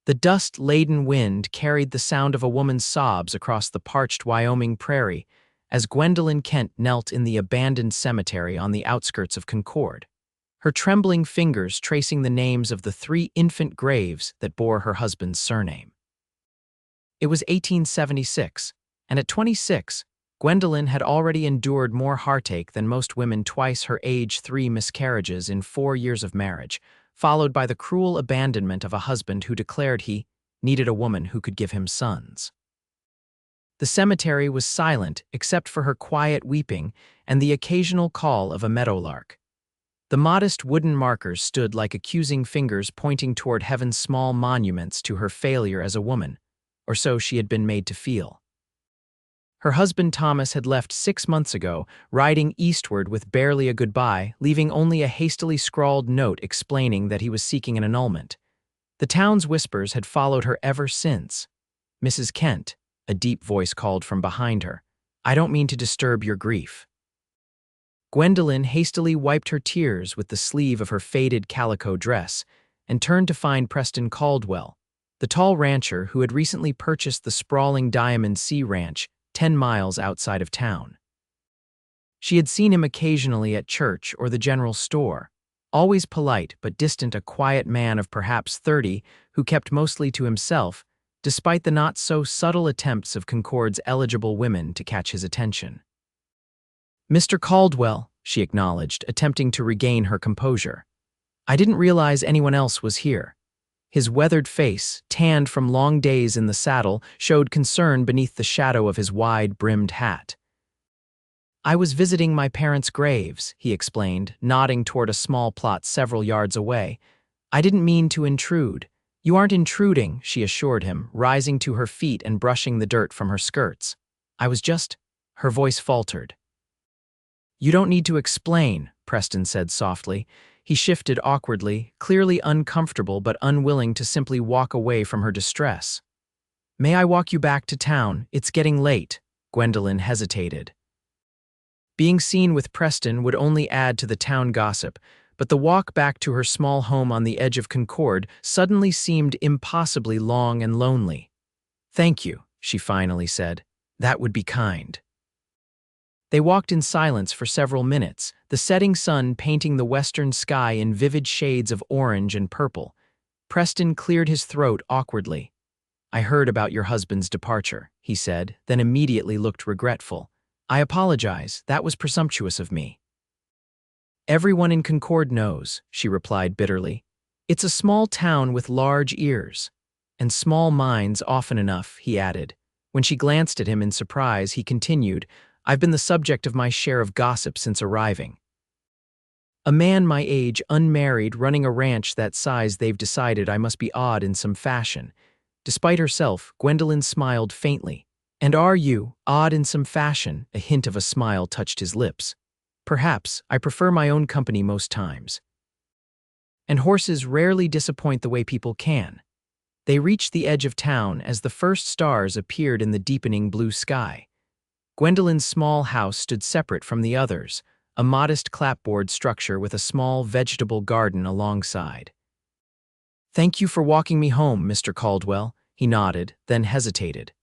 The dust-laden wind carried the sound of a woman's sobs across the parched Wyoming prairie as Gwendolyn Kent knelt in the abandoned cemetery on the outskirts of Concord, her trembling fingers tracing the names of the 3 infant graves that bore her husband's surname. It was 1876, and at 26, Gwendolyn had already endured more heartache than most women twice her age, 3 miscarriages in 4 years of marriage, followed by the cruel abandonment of a husband who declared he needed a woman who could give him sons. The cemetery was silent except for her quiet weeping and the occasional call of a meadowlark. The modest wooden markers stood like accusing fingers pointing toward heaven's small monuments to her failure as a woman, or so she had been made to feel. Her husband Thomas had left 6 months ago, riding eastward with barely a goodbye, leaving only a hastily scrawled note explaining that he was seeking an annulment. The town's whispers had followed her ever since. "Mrs. Kent," a deep voice called from behind her, "I don't mean to disturb your grief." Gwendolyn hastily wiped her tears with the sleeve of her faded calico dress and turned to find Preston Caldwell, the tall rancher who had recently purchased the sprawling Diamond Sea Ranch 10 miles outside of town. She had seen him occasionally at church or the general store, always polite but distant, a quiet man of perhaps 30 who kept mostly to himself, despite the not-so-subtle attempts of Concord's eligible women to catch his attention. "Mr. Caldwell," she acknowledged, attempting to regain her composure. "I didn't realize anyone else was here." His weathered face, tanned from long days in the saddle, showed concern beneath the shadow of his wide-brimmed hat. "I was visiting my parents' graves," he explained, nodding toward a small plot several yards away. "I didn't mean to intrude." "You aren't intruding," she assured him, rising to her feet and brushing the dirt from her skirts. "I was just—" Her voice faltered. "You don't need to explain," Preston said softly. He shifted awkwardly, clearly uncomfortable but unwilling to simply walk away from her distress. "May I walk you back to town? It's getting late." Gwendolyn hesitated. Being seen with Preston would only add to the town gossip, but the walk back to her small home on the edge of Concord suddenly seemed impossibly long and lonely. "Thank you," she finally said. "That would be kind." They walked in silence for several minutes, the setting sun painting the western sky in vivid shades of orange and purple. Preston cleared his throat awkwardly. "I heard about your husband's departure," he said, then immediately looked regretful. "I apologize, that was presumptuous of me." "Everyone in Concord knows," she replied bitterly. "It's a small town with large ears. And small minds often enough," he added. When she glanced at him in surprise, he continued, "I've been the subject of my share of gossip since arriving. A man my age, unmarried, running a ranch that size, they've decided I must be odd in some fashion." Despite herself, Gwendolyn smiled faintly. "And are you, odd in some fashion?" A hint of a smile touched his lips. "Perhaps. I prefer my own company most times. And horses rarely disappoint the way people can." They reached the edge of town as the first stars appeared in the deepening blue sky. Gwendolyn's small house stood separate from the others, a modest clapboard structure with a small vegetable garden alongside. "Thank you for walking me home, Mr. Caldwell," he nodded, then hesitated.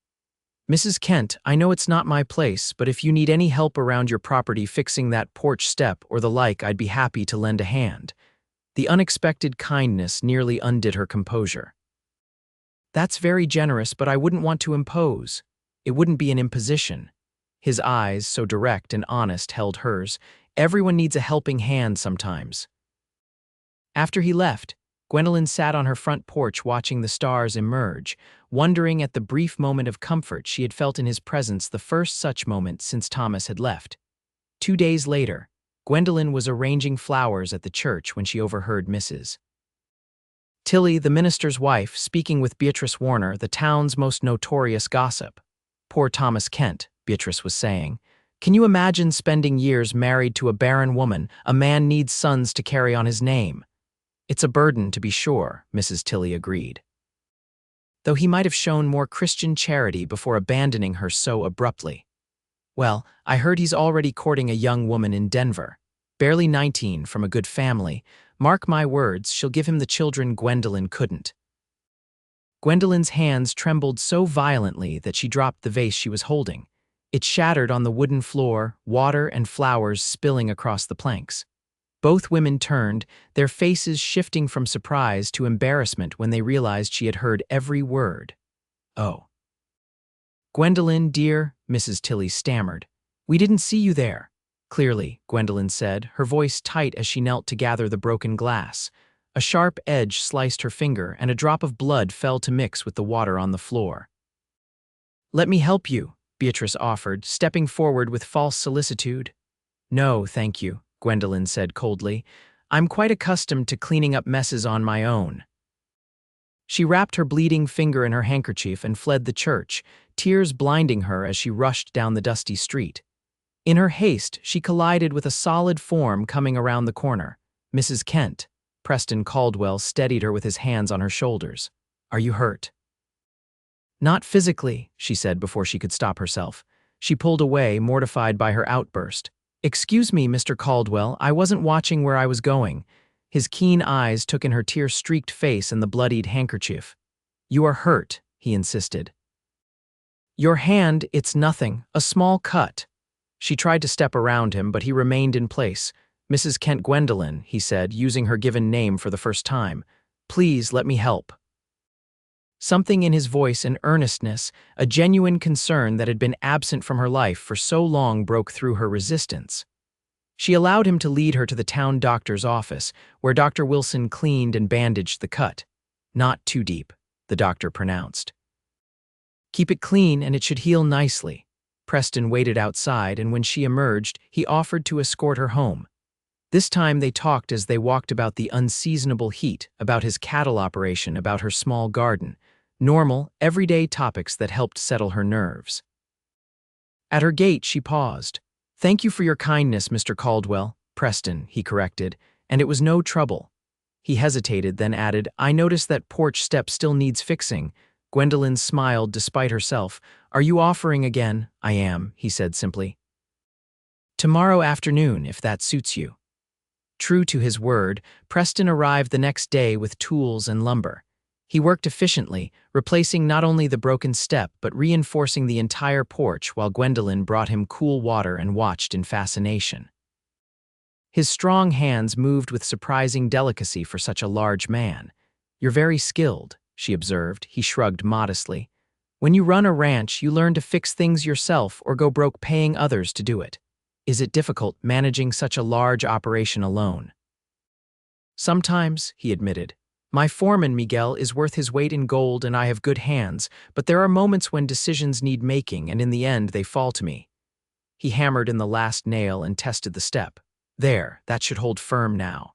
"Mrs. Kent, I know it's not my place, but if you need any help around your property fixing that porch step or the like, I'd be happy to lend a hand." The unexpected kindness nearly undid her composure. "That's very generous, but I wouldn't want to impose. It wouldn't be an imposition." His eyes, so direct and honest, held hers. "Everyone needs a helping hand sometimes." After he left, Gwendolyn sat on her front porch watching the stars emerge, wondering at the brief moment of comfort she had felt in his presence, the first such moment since Thomas had left. 2 days later, Gwendolyn was arranging flowers at the church when she overheard Mrs. Tilly, the minister's wife, speaking with Beatrice Warner, the town's most notorious gossip. "Poor Thomas Kent," Beatrice was saying. "Can you imagine spending years married to a barren woman? A man needs sons to carry on his name." "It's a burden, to be sure," Mrs. Tilly agreed. "Though he might have shown more Christian charity before abandoning her so abruptly." "Well, I heard he's already courting a young woman in Denver. Barely 19, from a good family. Mark my words, she'll give him the children Gwendolyn couldn't." Gwendolyn's hands trembled so violently that she dropped the vase she was holding. It shattered on the wooden floor, water and flowers spilling across the planks. Both women turned, their faces shifting from surprise to embarrassment when they realized she had heard every word. "Oh. Gwendolyn, dear," Mrs. Tilly stammered. "We didn't see you there." "Clearly," Gwendolyn said, her voice tight as she knelt to gather the broken glass. A sharp edge sliced her finger, and a drop of blood fell to mix with the water on the floor. "Let me help you," Beatrice offered, stepping forward with false solicitude. "No, thank you," Gwendolyn said coldly. "I'm quite accustomed to cleaning up messes on my own." She wrapped her bleeding finger in her handkerchief and fled the church, tears blinding her as she rushed down the dusty street. In her haste, she collided with a solid form coming around the corner. "Mrs. Kent." Preston Caldwell steadied her with his hands on her shoulders. "Are you hurt?" "Not physically," she said before she could stop herself. She pulled away, mortified by her outburst. "Excuse me, Mr. Caldwell, I wasn't watching where I was going." His keen eyes took in her tear-streaked face and the bloodied handkerchief. "You are hurt," he insisted. "Your hand, it's nothing, a small cut." She tried to step around him, but he remained in place. "Mrs. Kent Gwendolyn," he said, using her given name for the first time. "Please let me help." Something in his voice and earnestness, a genuine concern that had been absent from her life for so long, broke through her resistance. She allowed him to lead her to the town doctor's office, where Dr. Wilson cleaned and bandaged the cut. "Not too deep," the doctor pronounced. "Keep it clean and it should heal nicely." Preston waited outside, and when she emerged, he offered to escort her home. This time they talked as they walked about the unseasonable heat, about his cattle operation, about her small garden. Normal, everyday topics that helped settle her nerves. At her gate, she paused. "Thank you for your kindness, Mr. Caldwell." "Preston," he corrected, "and it was no trouble." He hesitated, then added, "I noticed that porch step still needs fixing." Gwendolyn smiled despite herself. "Are you offering again?" "I am," he said simply. "Tomorrow afternoon, if that suits you." True to his word, Preston arrived the next day with tools and lumber. He worked efficiently, replacing not only the broken step but reinforcing the entire porch while Gwendolyn brought him cool water and watched in fascination. His strong hands moved with surprising delicacy for such a large man. "You're very skilled," she observed. He shrugged modestly. "When you run a ranch, you learn to fix things yourself or go broke paying others to do it. Is it difficult managing such a large operation alone?" "Sometimes," he admitted. "My foreman, Miguel, is worth his weight in gold and I have good hands, but there are moments when decisions need making and in the end they fall to me." He hammered in the last nail and tested the step. "There, that should hold firm now."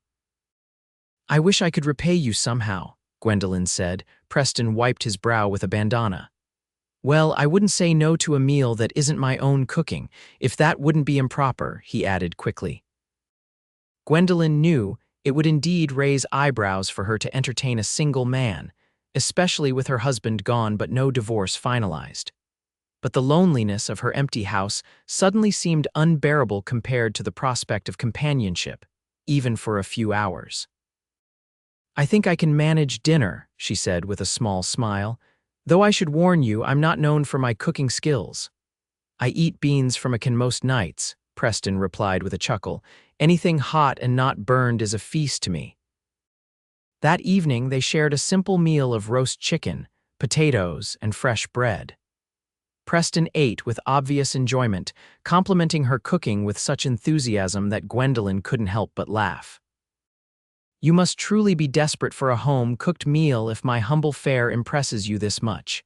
"I wish I could repay you somehow," Gwendolyn said. Preston wiped his brow with a bandana. "Well, I wouldn't say no to a meal that isn't my own cooking, if that wouldn't be improper," he added quickly. Gwendolyn knew it would indeed raise eyebrows for her to entertain a single man, especially with her husband gone but no divorce finalized. But the loneliness of her empty house suddenly seemed unbearable compared to the prospect of companionship, even for a few hours. "I think I can manage dinner," she said with a small smile. "Though I should warn you, I'm not known for my cooking skills." "I eat beans from a can most nights," Preston replied with a chuckle. "Anything hot and not burned is a feast to me." That evening, they shared a simple meal of roast chicken, potatoes, and fresh bread. Preston ate with obvious enjoyment, complimenting her cooking with such enthusiasm that Gwendolyn couldn't help but laugh. "You must truly be desperate for a home-cooked meal if my humble fare impresses you this much."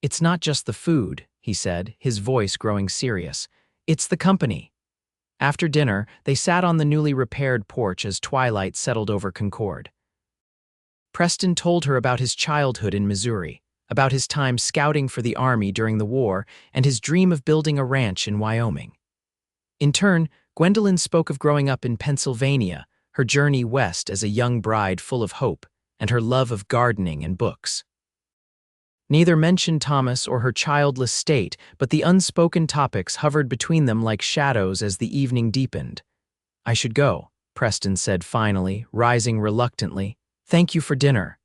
"It's not just the food," he said, his voice growing serious. "It's the company." After dinner, they sat on the newly repaired porch as twilight settled over Concord. Preston told her about his childhood in Missouri, about his time scouting for the Army during the war, and his dream of building a ranch in Wyoming. In turn, Gwendolyn spoke of growing up in Pennsylvania, her journey west as a young bride full of hope, and her love of gardening and books. Neither mentioned Thomas or her childless state, but the unspoken topics hovered between them like shadows as the evening deepened. "I should go," Preston said finally, rising reluctantly. "Thank you for dinner."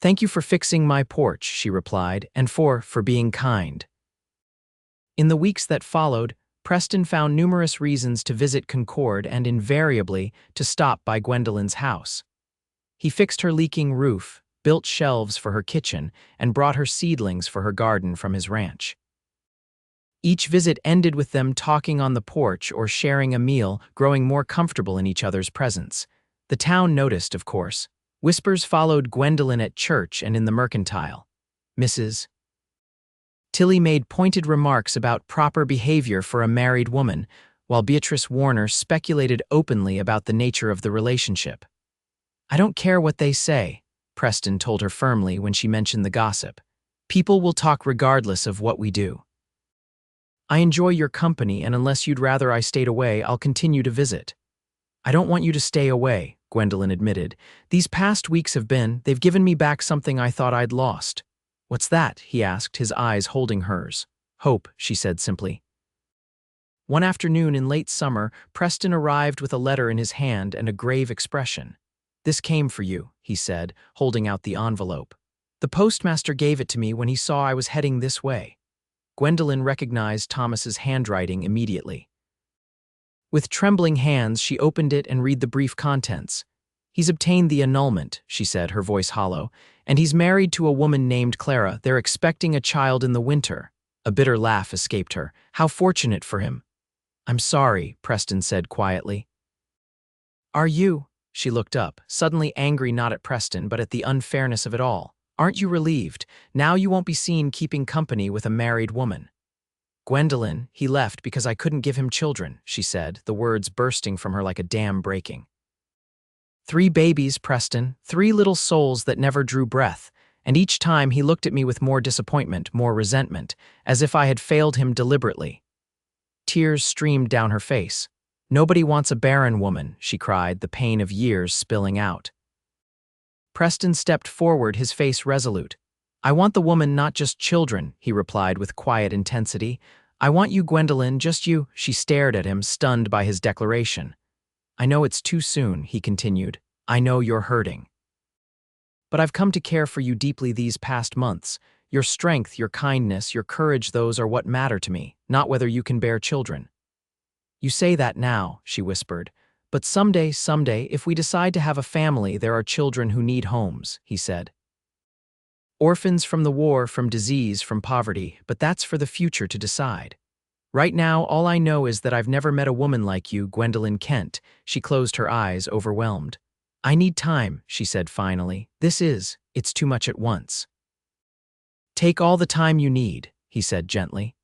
"Thank you for fixing my porch," she replied, "and for being kind." In the weeks that followed, Preston found numerous reasons to visit Concord and invariably to stop by Gwendolyn's house. He fixed her leaking roof, built shelves for her kitchen, and brought her seedlings for her garden from his ranch. Each visit ended with them talking on the porch or sharing a meal, growing more comfortable in each other's presence. The town noticed, of course. Whispers followed Gwendolyn at church and in the mercantile. Mrs. Tilly made pointed remarks about proper behavior for a married woman, while Beatrice Warner speculated openly about the nature of the relationship. "I don't care what they say," Preston told her firmly when she mentioned the gossip. "People will talk regardless of what we do. I enjoy your company, and unless you'd rather I stayed away, I'll continue to visit." "I don't want you to stay away," Gwendolyn admitted. "These past weeks they've given me back something I thought I'd lost." "What's that?" he asked, his eyes holding hers. "Hope," she said simply. One afternoon in late summer, Preston arrived with a letter in his hand and a grave expression. "This came for you," he said, holding out the envelope. "The postmaster gave it to me when he saw I was heading this way." Gwendolyn recognized Thomas's handwriting immediately. With trembling hands, she opened it and read the brief contents. "He's obtained the annulment," she said, her voice hollow, "and he's married to a woman named Clara. They're expecting a child in the winter." A bitter laugh escaped her. "How fortunate for him." "I'm sorry," Preston said quietly. "Are you?" She looked up, suddenly angry not at Preston but at the unfairness of it all. "Aren't you relieved? Now you won't be seen keeping company with a married woman." "Gwendolyn, he left because I couldn't give him children," she said, the words bursting from her like a dam breaking. 3 babies, Preston, 3 little souls that never drew breath, and each time he looked at me with more disappointment, more resentment, as if I had failed him deliberately. Tears streamed down her face. "Nobody wants a barren woman," she cried, the pain of years spilling out. Preston stepped forward, his face resolute. "I want the woman, not just children," he replied with quiet intensity. "I want you, Gwendolyn, just you." She stared at him, stunned by his declaration. "I know it's too soon," he continued. "I know you're hurting. But I've come to care for you deeply these past months. Your strength, your kindness, your courage, those are what matter to me, not whether you can bear children." "You say that now," she whispered. "But someday, if we decide to have a family, there are children who need homes," he said. "Orphans from the war, from disease, from poverty, but that's for the future to decide. Right now, all I know is that I've never met a woman like you, Gwendolyn Kent." She closed her eyes, overwhelmed. "I need time," she said finally. It's too much at once." "Take all the time you need," he said gently.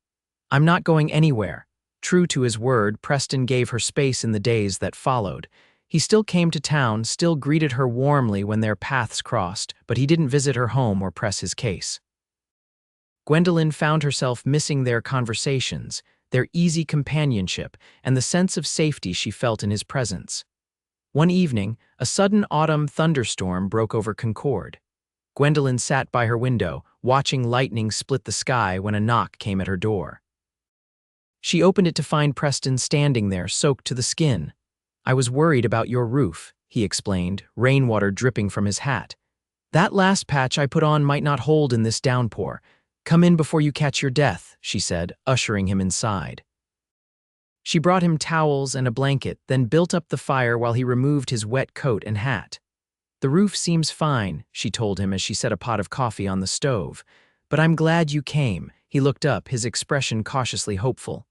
"I'm not going anywhere." True to his word, Preston gave her space in the days that followed. He still came to town, still greeted her warmly when their paths crossed, but he didn't visit her home or press his case. Gwendolyn found herself missing their conversations, their easy companionship, and the sense of safety she felt in his presence. One evening, a sudden autumn thunderstorm broke over Concord. Gwendolyn sat by her window, watching lightning split the sky when a knock came at her door. She opened it to find Preston standing there, soaked to the skin. "I was worried about your roof," he explained, rainwater dripping from his hat. "That last patch I put on might not hold in this downpour. Come in before you catch your death," she said, ushering him inside. She brought him towels and a blanket, then built up the fire while he removed his wet coat and hat. "The roof seems fine," she told him as she set a pot of coffee on the stove. "But I'm glad you came." He looked up, his expression cautiously hopeful.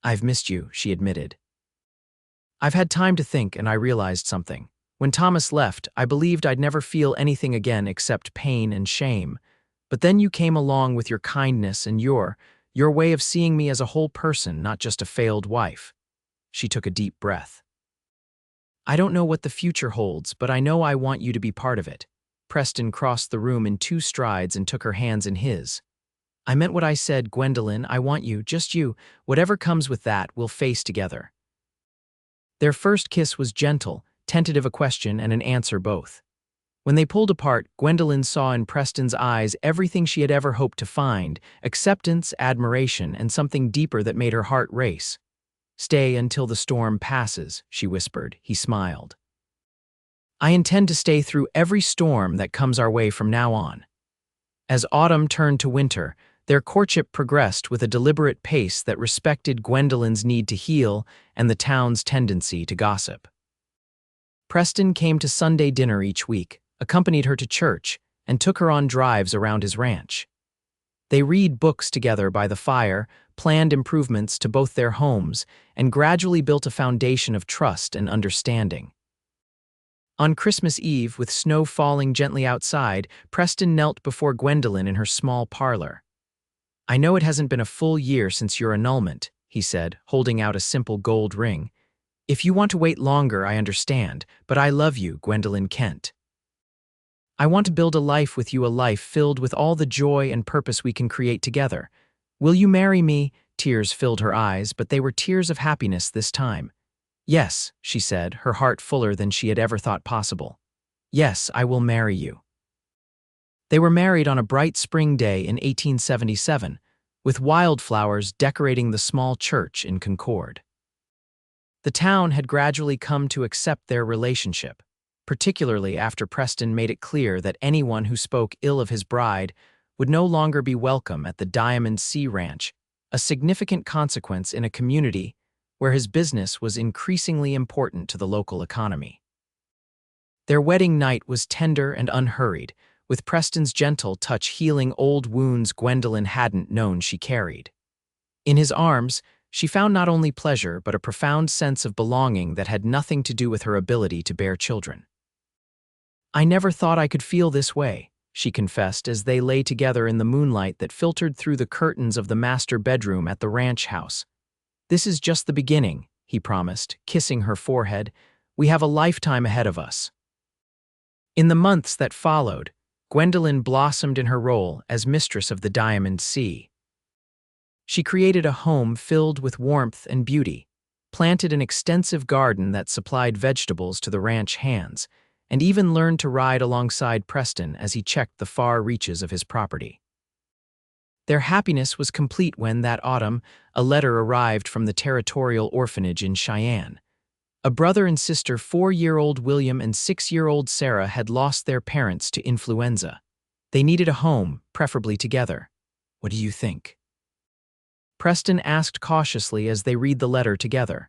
"I've missed you," she admitted. "I've had time to think, and I realized something. When Thomas left, I believed I'd never feel anything again except pain and shame. But then you came along with your kindness and your way of seeing me as a whole person, not just a failed wife." She took a deep breath. "I don't know what the future holds, but I know I want you to be part of it." Preston crossed the room in 2 strides and took her hands in his. "I meant what I said, Gwendolyn. I want you, just you. Whatever comes with that, we'll face together." Their first kiss was gentle, tentative, a question and an answer both. When they pulled apart, Gwendolyn saw in Preston's eyes everything she had ever hoped to find: acceptance, admiration, and something deeper that made her heart race. "Stay until the storm passes," she whispered. He smiled. I intend to stay through every storm that comes our way from now on." As autumn turned to winter, their courtship progressed with a deliberate pace that respected Gwendolyn's need to heal and the town's tendency to gossip. Preston came to Sunday dinner each week, accompanied her to church, and took her on drives around his ranch. They read books together by the fire, planned improvements to both their homes, and gradually built a foundation of trust and understanding. On Christmas Eve, with snow falling gently outside, Preston knelt before Gwendolyn in her small parlor. "I know it hasn't been a full year since your annulment," he said, holding out a simple gold ring. "If you want to wait longer, I understand, but I love you, Gwendolyn Kent. I want to build a life with you, a life filled with all the joy and purpose we can create together. Will you marry me?" Tears filled her eyes, but they were tears of happiness this time. "Yes," she said, her heart fuller than she had ever thought possible. "Yes, I will marry you." They were married on a bright spring day in 1877, with wildflowers decorating the small church in Concord. The town had gradually come to accept their relationship, particularly after Preston made it clear that anyone who spoke ill of his bride would no longer be welcome at the Diamond Sea Ranch, a significant consequence in a community where his business was increasingly important to the local economy. Their wedding night was tender and unhurried, with Preston's gentle touch healing old wounds Gwendolyn hadn't known she carried. In his arms, she found not only pleasure but a profound sense of belonging that had nothing to do with her ability to bear children. "I never thought I could feel this way," she confessed as they lay together in the moonlight that filtered through the curtains of the master bedroom at the ranch house. "This is just the beginning," he promised, kissing her forehead. "We have a lifetime ahead of us." In the months that followed, Gwendolyn blossomed in her role as mistress of the Diamond Sea. She created a home filled with warmth and beauty, planted an extensive garden that supplied vegetables to the ranch hands, and even learned to ride alongside Preston as he checked the far reaches of his property. Their happiness was complete when, that autumn, a letter arrived from the territorial orphanage in Cheyenne. A brother and sister, 4-year-old William and 6-year-old Sarah, had lost their parents to influenza. They needed a home, preferably together. "What do you think?" Preston asked cautiously as they read the letter together.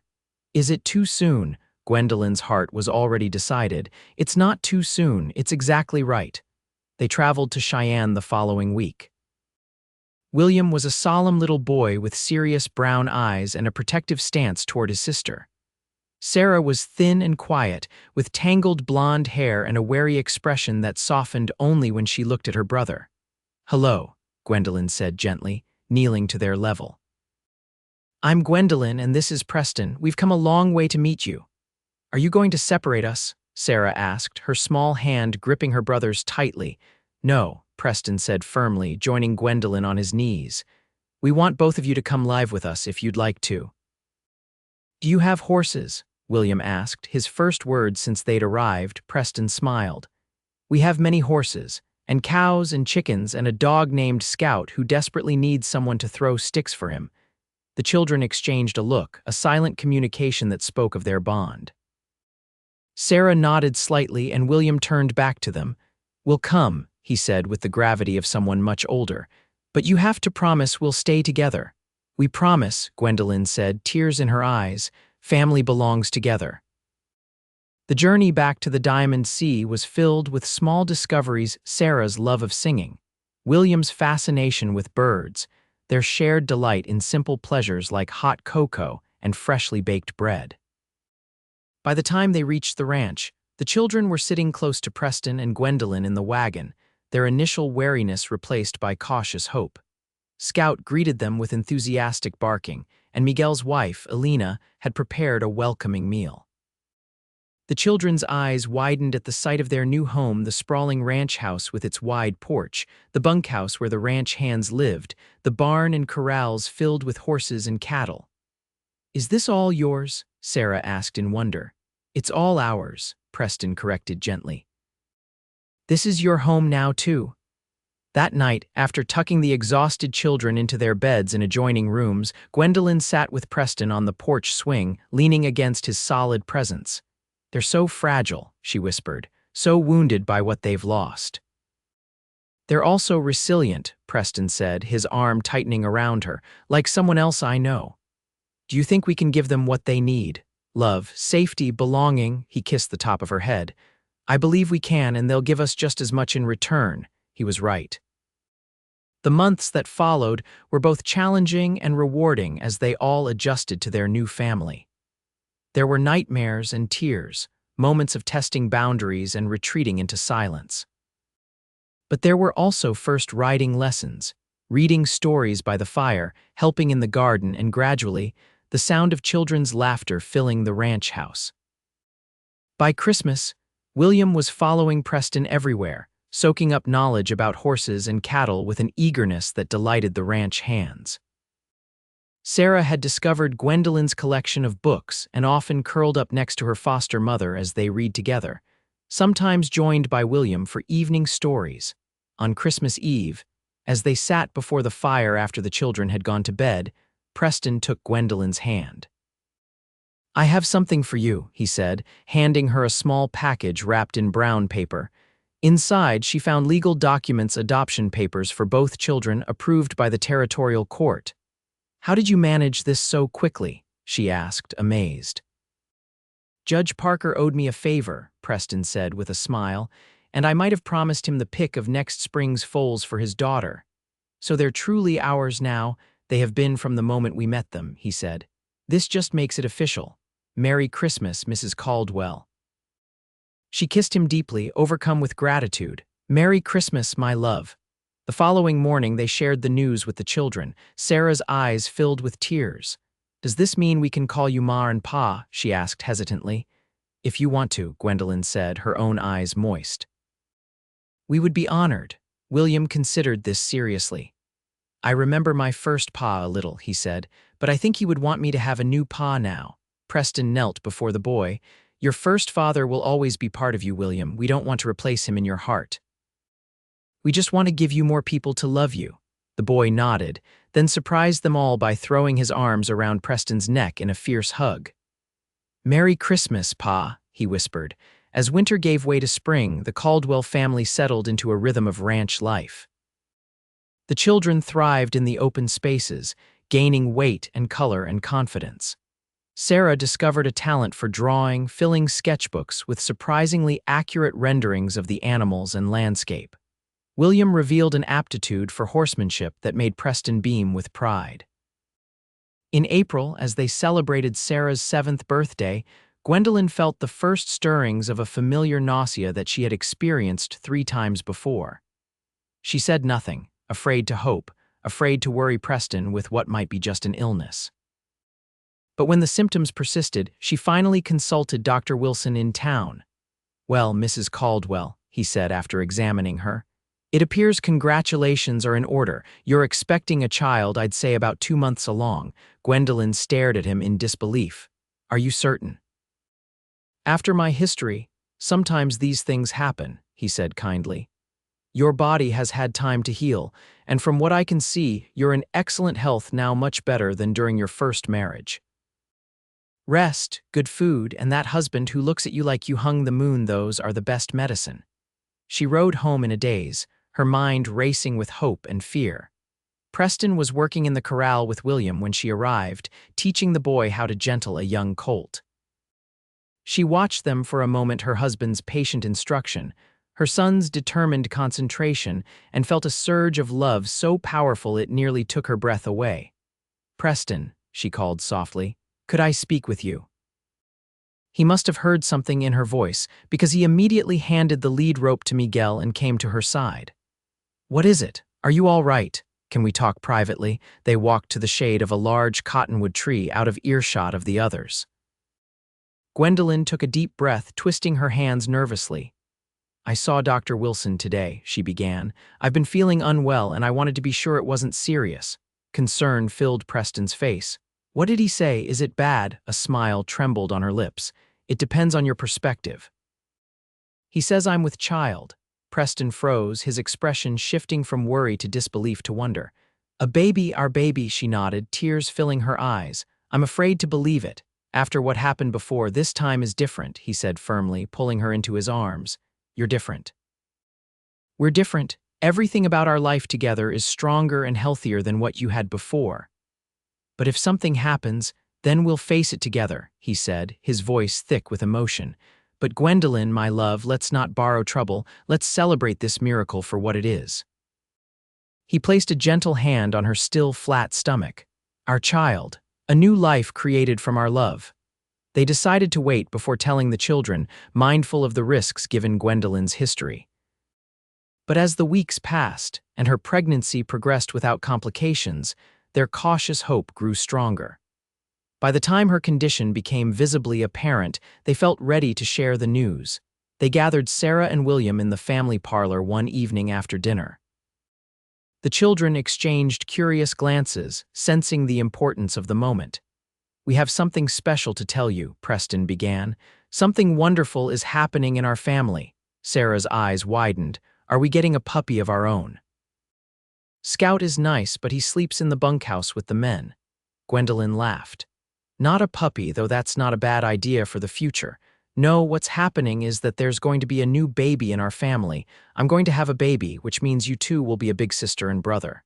"Is it too soon?" Gwendolyn's heart was already decided. "It's not too soon, it's exactly right." They traveled to Cheyenne the following week. William was a solemn little boy with serious brown eyes and a protective stance toward his sister. Sarah was thin and quiet, with tangled blonde hair and a wary expression that softened only when she looked at her brother. "Hello," Gwendolyn said gently, kneeling to their level. "I'm Gwendolyn and this is Preston. We've come a long way to meet you." "Are you going to separate us?" Sarah asked, her small hand gripping her brother's tightly. "No," Preston said firmly, joining Gwendolyn on his knees. "We want both of you to come live with us if you'd like to." "Do you have horses?" William asked, his first words since they'd arrived. Preston smiled. "We have many horses, and cows and chickens and a dog named Scout who desperately needs someone to throw sticks for him." The children exchanged a look, a silent communication that spoke of their bond. Sarah nodded slightly and William turned back to them. "We'll come," he said with the gravity of someone much older. "But you have to promise we'll stay together." "We promise," Gwendolyn said, tears in her eyes. "Family belongs together." The journey back to the Diamond Sea was filled with small discoveries: Sarah's love of singing, William's fascination with birds, their shared delight in simple pleasures like hot cocoa and freshly baked bread. By the time they reached the ranch, the children were sitting close to Preston and Gwendolyn in the wagon, their initial wariness replaced by cautious hope. Scout greeted them with enthusiastic barking, and Miguel's wife, Elena, had prepared a welcoming meal. The children's eyes widened at the sight of their new home, the sprawling ranch house with its wide porch, the bunkhouse where the ranch hands lived, the barn and corrals filled with horses and cattle. "Is this all yours?" Sarah asked in wonder. "It's all ours," Preston corrected gently. "This is your home now, too." That night, after tucking the exhausted children into their beds in adjoining rooms, Gwendolyn sat with Preston on the porch swing, leaning against his solid presence. They're so fragile, she whispered, so wounded by what they've lost. They're also resilient, Preston said, his arm tightening around her, like someone else I know. Do you think we can give them what they need? Love, safety, belonging, he kissed the top of her head. I believe we can, and they'll give us just as much in return. He was right. The months that followed were both challenging and rewarding as they all adjusted to their new family. There were nightmares and tears, moments of testing boundaries and retreating into silence. But there were also first writing lessons, reading stories by the fire, helping in the garden, and gradually, the sound of children's laughter filling the ranch house. By Christmas, William was following Preston everywhere, soaking up knowledge about horses and cattle with an eagerness that delighted the ranch hands. Sarah had discovered Gwendolyn's collection of books and often curled up next to her foster mother as they read together, sometimes joined by William for evening stories. On Christmas Eve, as they sat before the fire after the children had gone to bed, Preston took Gwendolyn's hand. I have something for you, he said, handing her a small package wrapped in brown paper. Inside, she found legal documents, adoption papers for both children approved by the territorial court. How did you manage this so quickly? She asked, amazed. Judge Parker owed me a favor, Preston said with a smile, and I might have promised him the pick of next spring's foals for his daughter. So they're truly ours now. They have been from the moment we met them, he said. This just makes it official. Merry Christmas, Mrs. Caldwell. She kissed him deeply, overcome with gratitude. Merry Christmas, my love. The following morning they shared the news with the children, Sarah's eyes filled with tears. Does this mean we can call you Ma and Pa? She asked hesitantly. If you want to, Gwendolyn said, her own eyes moist. We would be honored. William considered this seriously. I remember my first Pa a little, he said, but I think he would want me to have a new Pa now. Preston knelt before the boy. Your first father will always be part of you, William. We don't want to replace him in your heart. We just want to give you more people to love you. The boy nodded, then surprised them all by throwing his arms around Preston's neck in a fierce hug. Merry Christmas, Pa, he whispered. As winter gave way to spring, the Caldwell family settled into a rhythm of ranch life. The children thrived in the open spaces, gaining weight and color and confidence. Sarah discovered a talent for drawing, filling sketchbooks with surprisingly accurate renderings of the animals and landscape. William revealed an aptitude for horsemanship that made Preston beam with pride. In April, as they celebrated Sarah's 7th birthday, Gwendolyn felt the first stirrings of a familiar nausea that she had experienced 3 times before. She said nothing, afraid to hope, afraid to worry Preston with what might be just an illness. But when the symptoms persisted, she finally consulted Dr. Wilson in town. Well, Mrs. Caldwell, he said after examining her, it appears congratulations are in order. You're expecting a child, I'd say about 2 months along. Gwendolyn stared at him in disbelief. Are you certain? After my history, sometimes these things happen, he said kindly. Your body has had time to heal, and from what I can see, you're in excellent health now, much better than during your first marriage. Rest, good food, and that husband who looks at you like you hung the moon, those are the best medicine. She rode home in a daze, her mind racing with hope and fear. Preston was working in the corral with William when she arrived, teaching the boy how to gentle a young colt. She watched them for a moment, her husband's patient instruction, her son's determined concentration, and felt a surge of love so powerful it nearly took her breath away. Preston, she called softly, could I speak with you? He must have heard something in her voice, because he immediately handed the lead rope to Miguel and came to her side. What is it? Are you all right? Can we talk privately? They walked to the shade of a large cottonwood tree out of earshot of the others. Gwendolyn took a deep breath, twisting her hands nervously. I saw Dr. Wilson today, she began. I've been feeling unwell and I wanted to be sure it wasn't serious. Concern filled Preston's face. What did he say? Is it bad? A smile trembled on her lips. It depends on your perspective. He says I'm with child. Preston froze, his expression shifting from worry to disbelief to wonder. A baby, our baby, she nodded, tears filling her eyes. I'm afraid to believe it. After what happened before, this time is different, he said firmly, pulling her into his arms. You're different. We're different. Everything about our life together is stronger and healthier than what you had before. But if something happens, then we'll face it together, he said, his voice thick with emotion. But Gwendolyn, my love, let's not borrow trouble. Let's celebrate this miracle for what it is. He placed a gentle hand on her still flat stomach. Our child, a new life created from our love. They decided to wait before telling the children, mindful of the risks given Gwendolyn's history. But as the weeks passed and her pregnancy progressed without complications, their cautious hope grew stronger. By the time her condition became visibly apparent, they felt ready to share the news. They gathered Sarah and William in the family parlor one evening after dinner. The children exchanged curious glances, sensing the importance of the moment. We have something special to tell you, Preston began. Something wonderful is happening in our family. Sarah's eyes widened. Are we getting a puppy of our own? Scout is nice, but he sleeps in the bunkhouse with the men. Gwendolyn laughed. Not a puppy, though that's not a bad idea for the future. No, what's happening is that there's going to be a new baby in our family. I'm going to have a baby, which means you two will be a big sister and brother.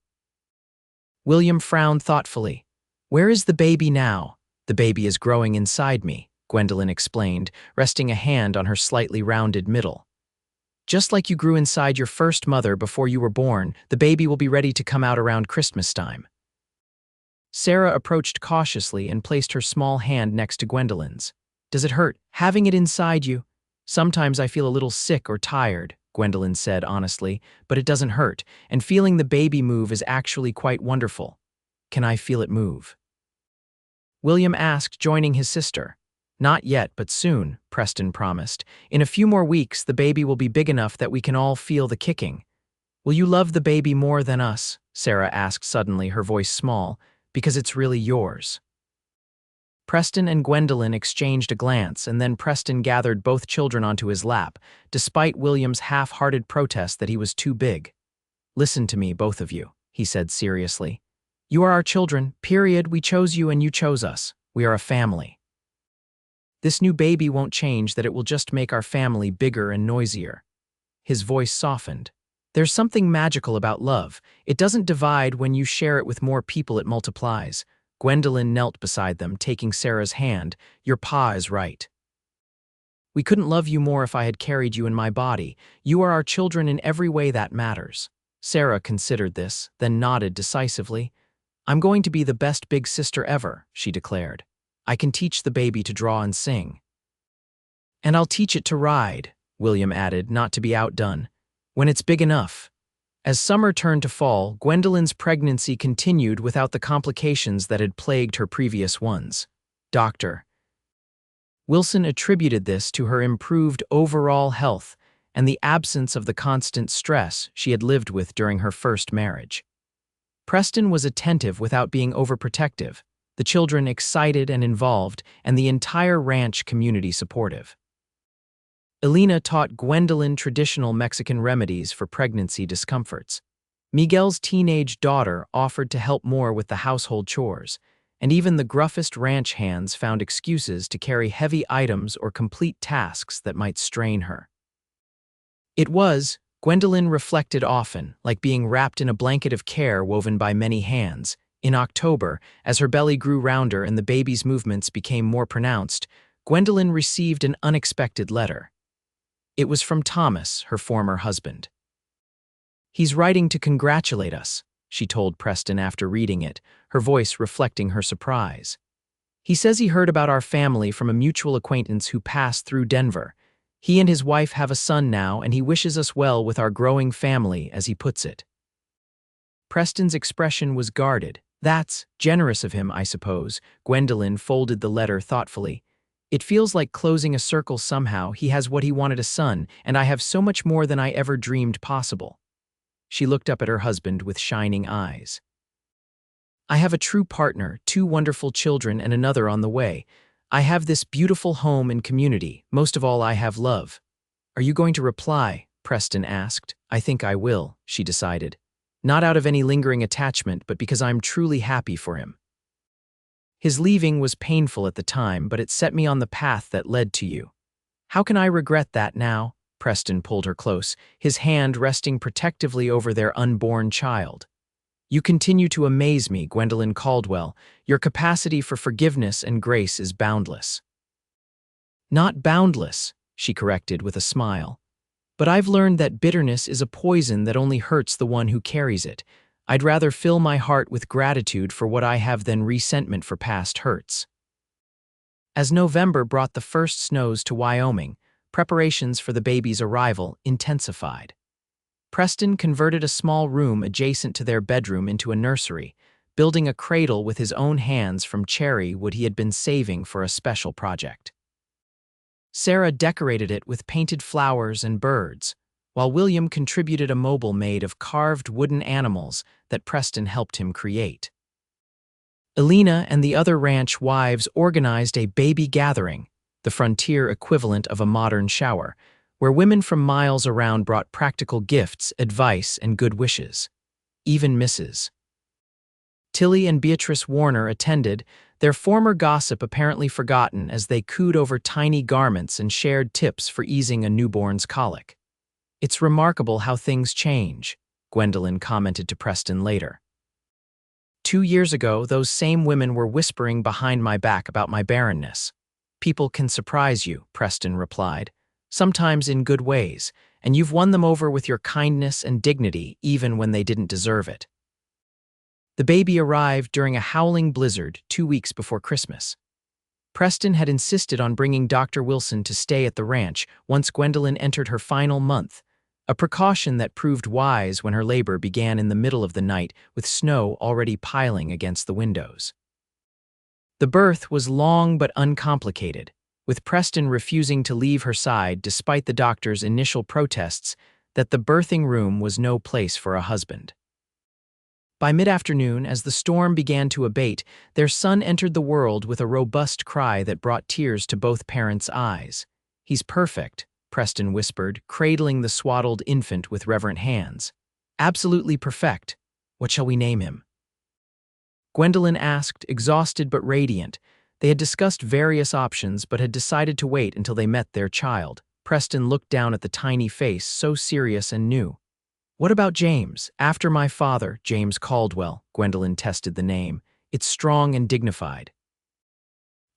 William frowned thoughtfully. Where is the baby now? The baby is growing inside me, Gwendolyn explained, resting a hand on her slightly rounded middle. Just like you grew inside your first mother before you were born, the baby will be ready to come out around Christmas time. Sarah approached cautiously and placed her small hand next to Gwendolyn's. Does it hurt, having it inside you? Sometimes I feel a little sick or tired, Gwendolyn said honestly, but it doesn't hurt, and feeling the baby move is actually quite wonderful. Can I feel it move? William asked, joining his sister. Not yet, but soon, Preston promised. In a few more weeks, the baby will be big enough that we can all feel the kicking. Will you love the baby more than us? Sarah asked suddenly, her voice small. Because it's really yours. Preston and Gwendolyn exchanged a glance, and then Preston gathered both children onto his lap, despite William's half-hearted protest that he was too big. Listen to me, both of you, he said seriously. You are our children, period. We chose you and you chose us. We are a family. This new baby won't change that, it will just make our family bigger and noisier. His voice softened. There's something magical about love. It doesn't divide. When you share it with more people, it multiplies. Gwendolyn knelt beside them, taking Sarah's hand. Your pa is right. We couldn't love you more if I had carried you in my body. You are our children in every way that matters. Sarah considered this, then nodded decisively. I'm going to be the best big sister ever, she declared. I can teach the baby to draw and sing. And I'll teach it to ride, William added, not to be outdone. When it's big enough. As summer turned to fall, Gwendolyn's pregnancy continued without the complications that had plagued her previous ones. Dr. Wilson attributed this to her improved overall health and the absence of the constant stress she had lived with during her first marriage. Preston was attentive without being overprotective, the children excited and involved, and the entire ranch community supportive. Elena taught Gwendolyn traditional Mexican remedies for pregnancy discomforts. Miguel's teenage daughter offered to help more with the household chores, and even the gruffest ranch hands found excuses to carry heavy items or complete tasks that might strain her. It was, Gwendolyn reflected often, like being wrapped in a blanket of care woven by many hands. In October, as her belly grew rounder and the baby's movements became more pronounced, Gwendolyn received an unexpected letter. It was from Thomas, her former husband. He's writing to congratulate us, she told Preston after reading it, her voice reflecting her surprise. He says he heard about our family from a mutual acquaintance who passed through Denver. He and his wife have a son now, and he wishes us well with our growing family, as he puts it. Preston's expression was guarded. That's generous of him, I suppose. Gwendolyn folded the letter thoughtfully. It feels like closing a circle somehow. He has what he wanted, a son, and I have so much more than I ever dreamed possible. She looked up at her husband with shining eyes. I have a true partner, 2 wonderful children, and another on the way. I have this beautiful home and community. Most of all, I have love. Are you going to reply? Preston asked. I think I will, she decided. Not out of any lingering attachment, but because I'm truly happy for him. His leaving was painful at the time, but it set me on the path that led to you. How can I regret that now? Preston pulled her close, his hand resting protectively over their unborn child. You continue to amaze me, Gwendolyn Caldwell. Your capacity for forgiveness and grace is boundless. Not boundless, she corrected with a smile. But I've learned that bitterness is a poison that only hurts the one who carries it. I'd rather fill my heart with gratitude for what I have than resentment for past hurts. As November brought the first snows to Wyoming, preparations for the baby's arrival intensified. Preston converted a small room adjacent to their bedroom into a nursery, building a cradle with his own hands from cherry wood he had been saving for a special project. Sarah decorated it with painted flowers and birds, while William contributed a mobile made of carved wooden animals that Preston helped him create. Elena and the other ranch wives organized a baby gathering, the frontier equivalent of a modern shower, where women from miles around brought practical gifts, advice, and good wishes. Even Mrs. Tilly and Beatrice Warner attended, their former gossip apparently forgotten as they cooed over tiny garments and shared tips for easing a newborn's colic. It's remarkable how things change, Gwendolyn commented to Preston later. 2 years ago, those same women were whispering behind my back about my barrenness. People can surprise you, Preston replied, sometimes in good ways, and you've won them over with your kindness and dignity even when they didn't deserve it. The baby arrived during a howling blizzard 2 weeks before Christmas. Preston had insisted on bringing Dr. Wilson to stay at the ranch once Gwendolyn entered her final month, a precaution that proved wise when her labor began in the middle of the night with snow already piling against the windows. The birth was long but uncomplicated, with Preston refusing to leave her side despite the doctor's initial protests that the birthing room was no place for a husband. By mid-afternoon, as the storm began to abate, their son entered the world with a robust cry that brought tears to both parents' eyes. "He's perfect," Preston whispered, cradling the swaddled infant with reverent hands. "Absolutely perfect. What shall we name him?" Gwendolyn asked, exhausted but radiant. They had discussed various options but had decided to wait until they met their child. Preston looked down at the tiny face, so serious and new. "What about James? After my father, James Caldwell," Gwendolyn tested the name. "It's strong and dignified."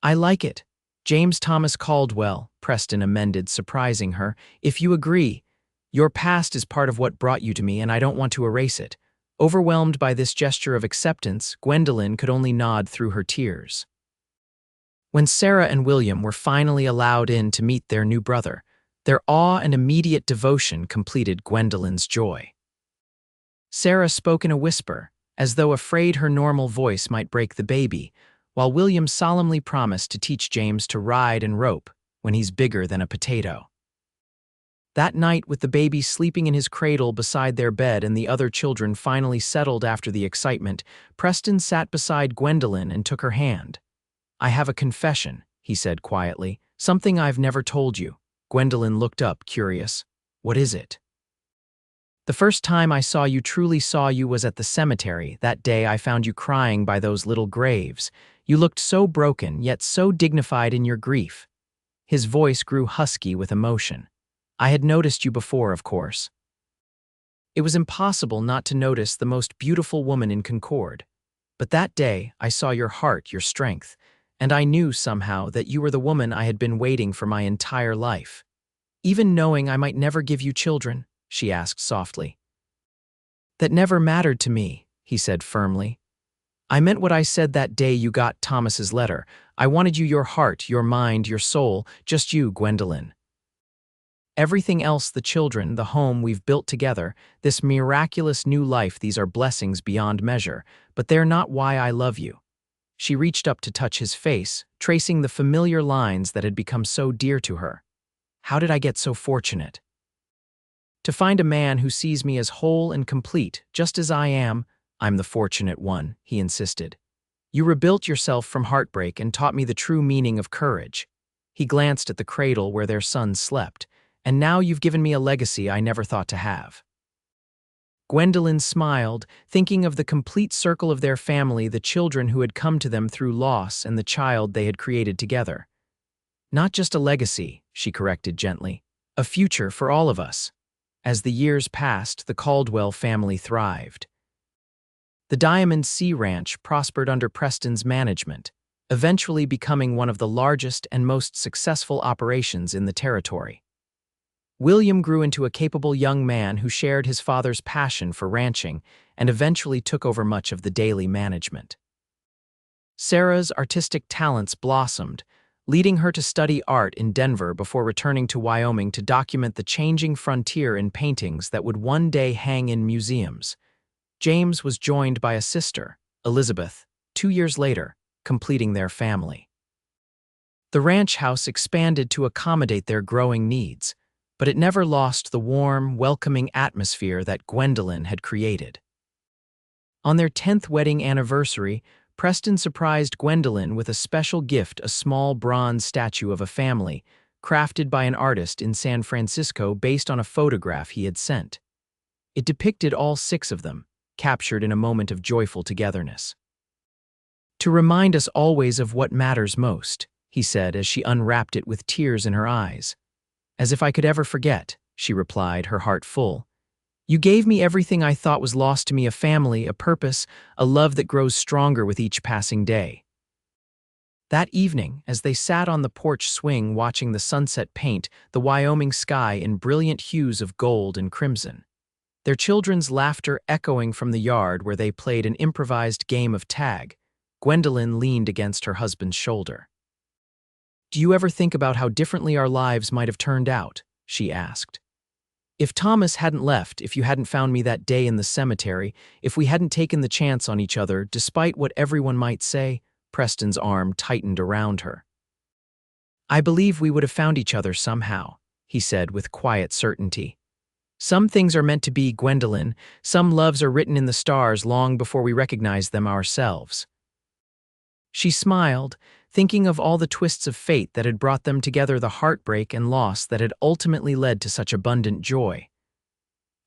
"I like it. James Thomas Caldwell," Preston amended, surprising her. "If you agree. Your past is part of what brought you to me, and I don't want to erase it." Overwhelmed by this gesture of acceptance, Gwendolyn could only nod through her tears. When Sarah and William were finally allowed in to meet their new brother, their awe and immediate devotion completed Gwendolyn's joy. Sarah spoke in a whisper, as though afraid her normal voice might break the baby, while William solemnly promised to teach James to ride and rope when he's bigger than a potato. That night, with the baby sleeping in his cradle beside their bed and the other children finally settled after the excitement, Preston sat beside Gwendolyn and took her hand. "I have a confession," he said quietly, "something I've never told you." Gwendolyn looked up, curious. "What is it?" "The first time I truly saw you was at the cemetery. That day I found you crying by those little graves. You looked so broken, yet so dignified in your grief." His voice grew husky with emotion. "I had noticed you before, of course." It was impossible not to notice the most beautiful woman in Concord. But that day, I saw your heart, your strength, and I knew somehow that you were the woman I had been waiting for my entire life. "Even knowing I might never give you children?" she asked softly. "That never mattered to me," he said firmly. "I meant what I said that day you got Thomas's letter. I wanted you, your heart, your mind, your soul, just you, Gwendolyn. Everything else, the children, the home we've built together, this miraculous new life, these are blessings beyond measure, but they're not why I love you." She reached up to touch his face, tracing the familiar lines that had become so dear to her. "How did I get so fortunate?" "To find a man who sees me as whole and complete, just as I am." "I'm the fortunate one," he insisted. "You rebuilt yourself from heartbreak and taught me the true meaning of courage." He glanced at the cradle where their son slept. "And now you've given me a legacy I never thought to have." Gwendolyn smiled, thinking of the complete circle of their family, the children who had come to them through loss and the child they had created together. Not just a legacy, she corrected gently, a future for all of us. As the years passed, the Caldwell family thrived. The Diamond Sea Ranch prospered under Preston's management, eventually becoming one of the largest and most successful operations in the territory. William grew into a capable young man who shared his father's passion for ranching and eventually took over much of the daily management. Sarah's artistic talents blossomed, leading her to study art in Denver before returning to Wyoming to document the changing frontier in paintings that would one day hang in museums. James was joined by a sister, Elizabeth, 2 years later, completing their family. The ranch house expanded to accommodate their growing needs, but it never lost the warm, welcoming atmosphere that Gwendolyn had created. On their 10th wedding anniversary, Preston surprised Gwendolyn with a special gift, a small bronze statue of a family, crafted by an artist in San Francisco based on a photograph he had sent. It depicted all 6 of them, captured in a moment of joyful togetherness. "To remind us always of what matters most," he said as she unwrapped it with tears in her eyes. "As if I could ever forget," she replied, her heart full. "You gave me everything I thought was lost to me, a family, a purpose, a love that grows stronger with each passing day." That evening, as they sat on the porch swing watching the sunset paint the Wyoming sky in brilliant hues of gold and crimson, their children's laughter echoing from the yard where they played an improvised game of tag, Gwendolyn leaned against her husband's shoulder. "Do you ever think about how differently our lives might have turned out?" she asked. "If Thomas hadn't left, if you hadn't found me that day in the cemetery, if we hadn't taken the chance on each other, despite what everyone might say," Preston's arm tightened around her. "I believe we would have found each other somehow," he said with quiet certainty. "Some things are meant to be, Gwendolyn. Some loves are written in the stars long before we recognize them ourselves." She smiled, thinking of all the twists of fate that had brought them together, the heartbreak and loss that had ultimately led to such abundant joy.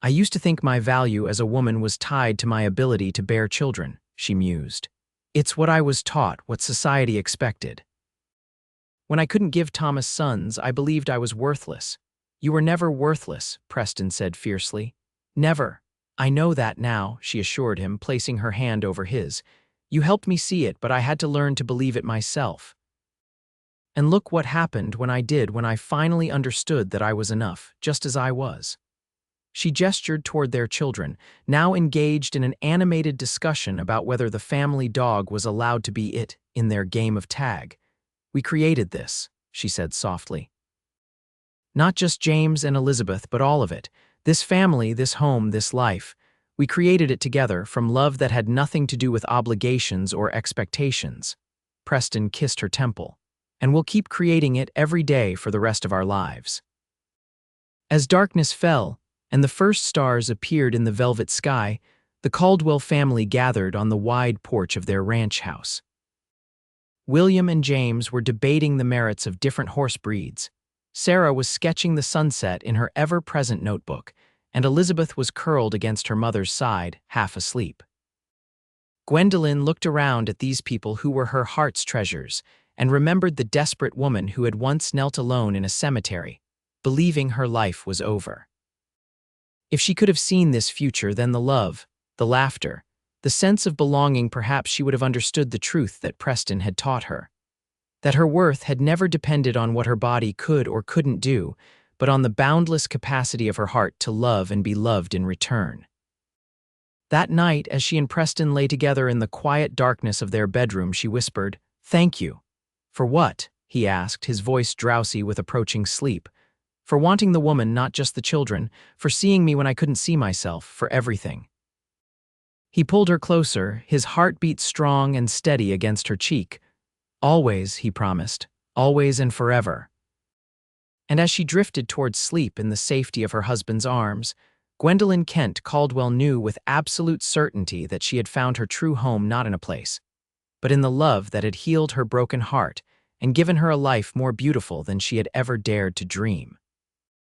"I used to think my value as a woman was tied to my ability to bear children," she mused. "It's what I was taught, what society expected. When I couldn't give Thomas sons, I believed I was worthless." "You were never worthless," Preston said fiercely. "Never. I know that now," she assured him, placing her hand over his. "You helped me see it, but I had to learn to believe it myself. And look what happened when I did, when I finally understood that I was enough, just as I was." She gestured toward their children, now engaged in an animated discussion about whether the family dog was allowed to be it in their game of tag. "We created this," she said softly. "Not just James and Elizabeth, but all of it. This family, this home, this life. We created it together from love that had nothing to do with obligations or expectations." Preston kissed her temple. "And we'll keep creating it every day for the rest of our lives." As darkness fell, and the first stars appeared in the velvet sky, the Caldwell family gathered on the wide porch of their ranch house. William and James were debating the merits of different horse breeds. Sarah was sketching the sunset in her ever-present notebook, and Elizabeth was curled against her mother's side, half asleep. Gwendolyn looked around at these people who were her heart's treasures and remembered the desperate woman who had once knelt alone in a cemetery, believing her life was over. If she could have seen this future, then the love, the laughter, the sense of belonging, perhaps she would have understood the truth that Preston had taught her. That her worth had never depended on what her body could or couldn't do, but on the boundless capacity of her heart to love and be loved in return. That night, as she and Preston lay together in the quiet darkness of their bedroom, she whispered, "Thank you." "For what?" he asked, his voice drowsy with approaching sleep. "For wanting the woman, not just the children, for seeing me when I couldn't see myself, for everything." He pulled her closer, his heartbeat strong and steady against her cheek. "Always," he promised, "always and forever." And as she drifted towards sleep in the safety of her husband's arms, Gwendolyn Kent Caldwell knew with absolute certainty that she had found her true home not in a place, but in the love that had healed her broken heart and given her a life more beautiful than she had ever dared to dream.